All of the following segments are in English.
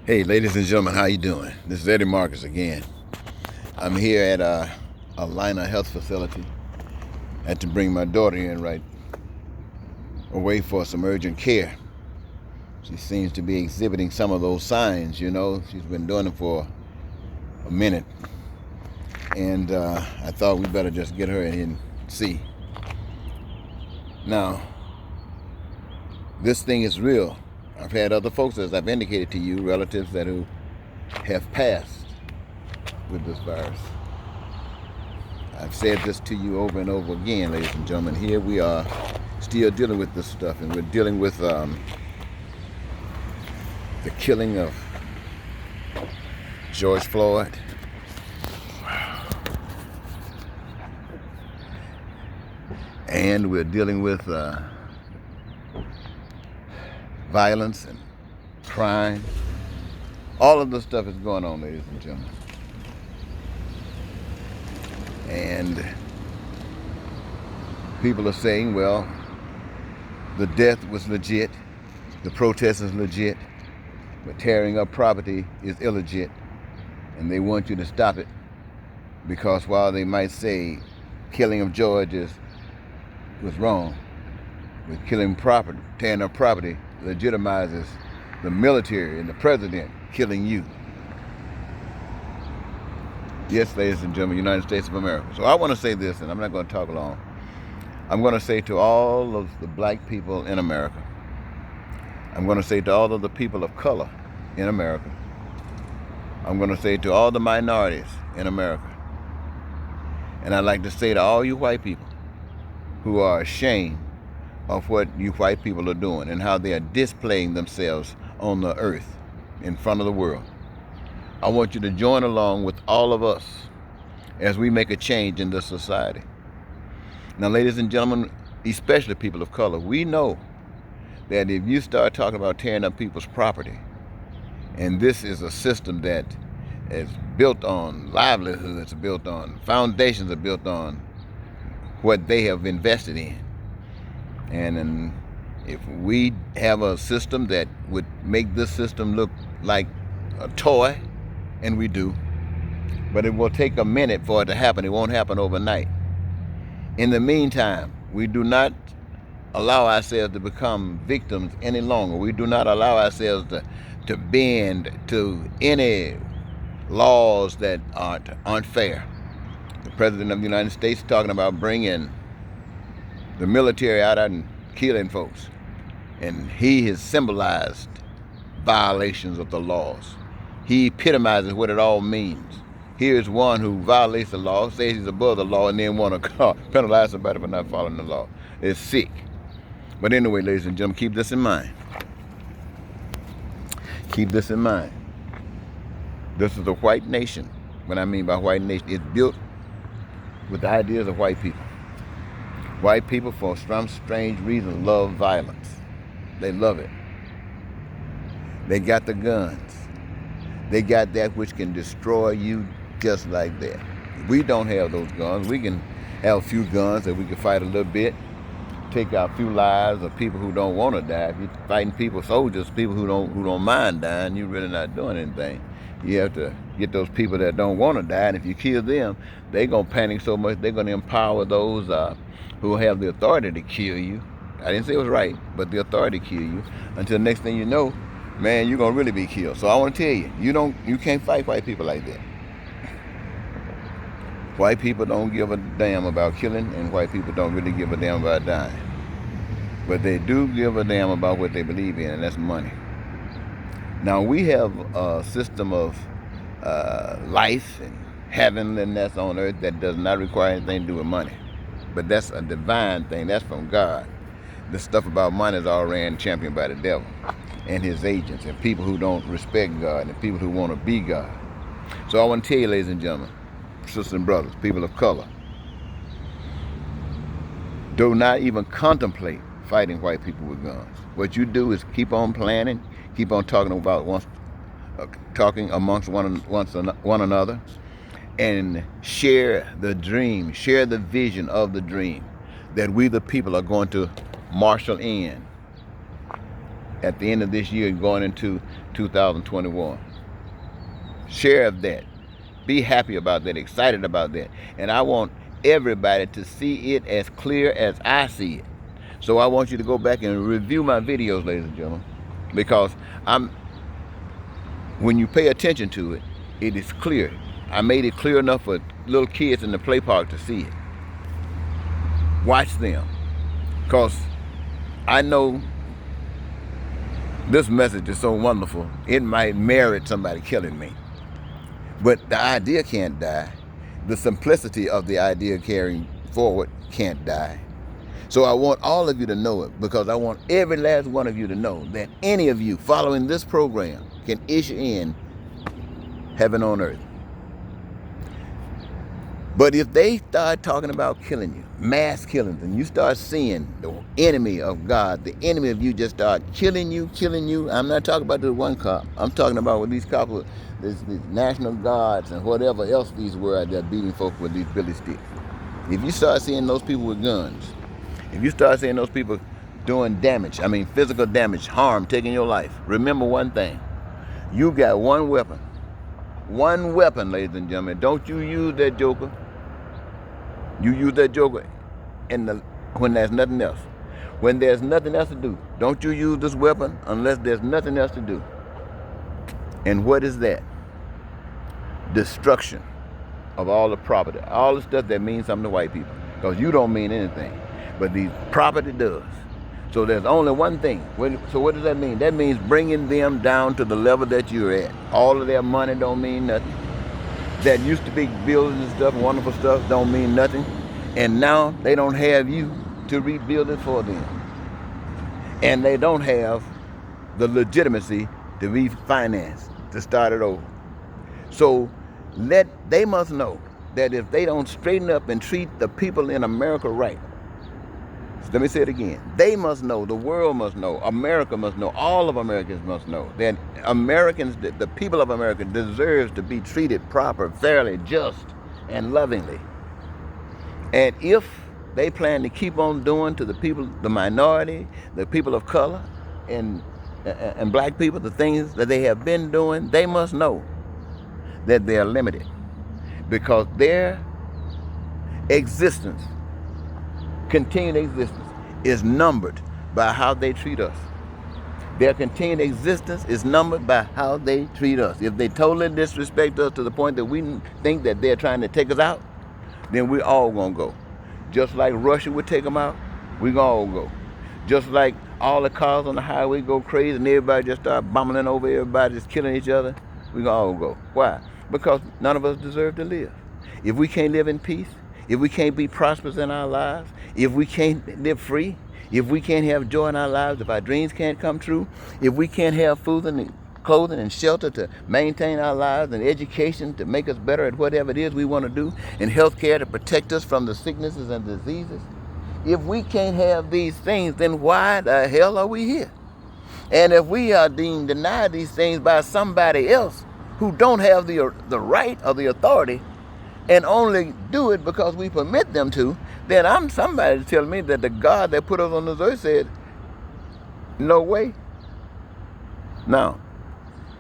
Hey, ladies and gentlemen, how you doing? This is Eddie Marcus again. I'm here at Alina Health Facility. I had to bring my daughter in right away for some urgent care. She seems to be exhibiting some of those signs, you know. She's been doing them for a minute. And I thought we better just get her in and see. Now, this thing is real. I've had other folks, as I've indicated to you, relatives who have passed with this virus. I've said this to you over and over again, ladies and gentlemen. Here we are still dealing with this stuff, and we're dealing with the killing of George Floyd. And we're dealing with violence and crime. All of this stuff is going on, ladies and gentlemen. And people are saying, well, the death was legit, the protest is legit, but tearing up property is illegit, and they want you to stop it because while they might say killing of George was wrong, with killing property, tearing up property legitimizes the military and the president killing you. Yes, ladies and gentlemen, United States of America. So I want to say this, and I'm not going to talk long. I'm going to say to all of the black people in America, I'm going to say to all of the people of color in America, I'm going to say to all the minorities in America, and I'd like to say to all you white people who are ashamed of what you white people are doing and how they are displaying themselves on the earth in front of the world. I want you to join along with all of us as we make a change in this society. Now, ladies and gentlemen, especially people of color, we know that if you start talking about tearing up people's property, and this is a system that is built on livelihoods, built on foundations, are built on what they have invested in. And if we have a system that would make this system look like a toy, and we do, but it will take a minute for it to happen. It won't happen overnight. In the meantime, we do not allow ourselves to become victims any longer. We do not allow ourselves to bend to any laws that aren't fair. The President of the United States is talking about bringing the military out and killing folks. And he has symbolized violations of the laws. He epitomizes what it all means. Here's one who violates the law, says he's above the law, and then want to penalize somebody for not following the law. It's sick. But anyway, ladies and gentlemen, keep this in mind. Keep this in mind. This is a white nation. What I mean by white nation, it's built with the ideas of white people. White people, for some strange reason, love violence. They love it. They got the guns. They got that which can destroy you just like that. We don't have those guns. We can have a few guns that we can fight a little bit, take out a few lives of people who don't want to die. If you're fighting people, soldiers, people who don't mind dying, you're really not doing anything. You have to get those people that don't want to die, and if you kill them, they're going to panic so much, they're going to empower those who have the authority to kill you. I didn't say it was right, but the authority to kill you, until next thing you know, man, you're going to really be killed. So I want to tell you, you can't fight white people like that. White people don't give a damn about killing, and white people don't really give a damn about dying. But they do give a damn about what they believe in, and that's money. Now, we have a system of life and heavenliness on earth that does not require anything to do with money. But that's a divine thing. That's from God. This stuff about money is all ran and championed by the devil and his agents and people who don't respect God and people who want to be God. So I want to tell you, ladies and gentlemen, sisters and brothers, people of color, do not even contemplate fighting white people with guns. What you do is keep on planning, keep on talking amongst one another, and share the dream, share the vision of the dream that we the people are going to marshal in at the end of this year and going into 2021. Share of that. Be happy about that, excited about that. And I want everybody to see it as clear as I see it. So I want you to go back and review my videos, ladies and gentlemen, because when you pay attention to it, it is clear. I made it clear enough for little kids in the play park to see it. Watch them, because I know this message is so wonderful, it might merit somebody killing me. But the idea can't die. The simplicity of the idea carrying forward can't die. So I want all of you to know it, because I want every last one of you to know that any of you following this program can issue in heaven on earth. But if they start talking about killing you, mass killings, and you start seeing the enemy of God, the enemy of you just start killing you, I'm not talking about the one cop. I'm talking about with these cops, these National Guards and whatever else these were out there beating folk with these billy sticks. If you start seeing those people with guns, if you start seeing those people doing damage, physical damage, harm, taking your life, remember one thing. You got one weapon. One weapon, ladies and gentlemen. Don't you use that joker. You use that joker when there's nothing else. When there's nothing else to do, don't you use this weapon unless there's nothing else to do. And what is that? Destruction of all the property. All the stuff that means something to white people. Because you don't mean anything. But the property does. So there's only one thing. So what does that mean? That means bringing them down to the level that you're at. All of their money don't mean nothing. That used to be buildings and stuff, wonderful stuff, don't mean nothing. And now they don't have you to rebuild it for them. And they don't have the legitimacy to refinance, to start it over. So they must know that if they don't straighten up and treat the people in America right, let me say it again. They must know, the world must know, America must know, all of Americans must know that Americans, the people of America deserves to be treated proper, fairly, just, and lovingly. And if they plan to keep on doing to the people, the minority, the people of color, and black people, the things that they have been doing, they must know that they are limited, because their existence, continued existence, is numbered by how they treat us. Their continued existence is numbered by how they treat us. If they totally disrespect us to the point that we think that they're trying to take us out, then we're all gonna go. Just like Russia would take them out, we're gonna all go. Just like all the cars on the highway go crazy and everybody just start bombing over everybody, just killing each other, we're gonna all go. Why? Because none of us deserve to live. If we can't live in peace, if we can't be prosperous in our lives, if we can't live free, if we can't have joy in our lives, if our dreams can't come true, if we can't have food and clothing and shelter to maintain our lives, and education to make us better at whatever it is we want to do, and health care to protect us from the sicknesses and diseases, if we can't have these things, then why the hell are we here? And if we are deemed denied these things by somebody else who don't have the right or the authority, and only do it because we permit them to, then I'm somebody telling me that the God that put us on this earth said, no way. Now,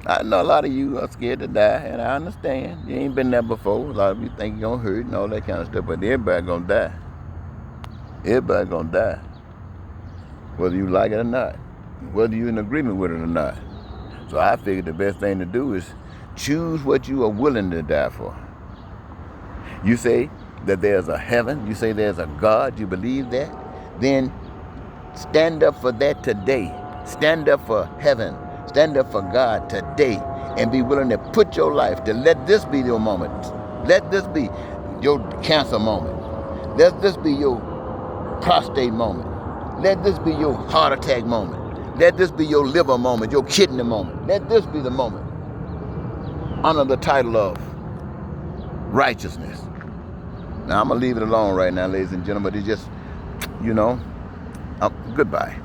I know a lot of you are scared to die, and I understand. You ain't been there before. A lot of you think you're gonna hurt and all that kind of stuff, but everybody gonna die. Everybody gonna die. Whether you like it or not. Whether you're in agreement with it or not. So I figured the best thing to do is choose what you are willing to die for. You say that there's a heaven, you say there's a God, you believe that, then stand up for that today. Stand up for heaven, stand up for God today, and be willing to put your life, to let this be your moment. Let this be your cancer moment. Let this be your prostate moment. Let this be your heart attack moment. Let this be your liver moment, your kidney moment. Let this be the moment under the title of righteousness. Now, I'm going to leave it alone right now, ladies and gentlemen. It's just, goodbye.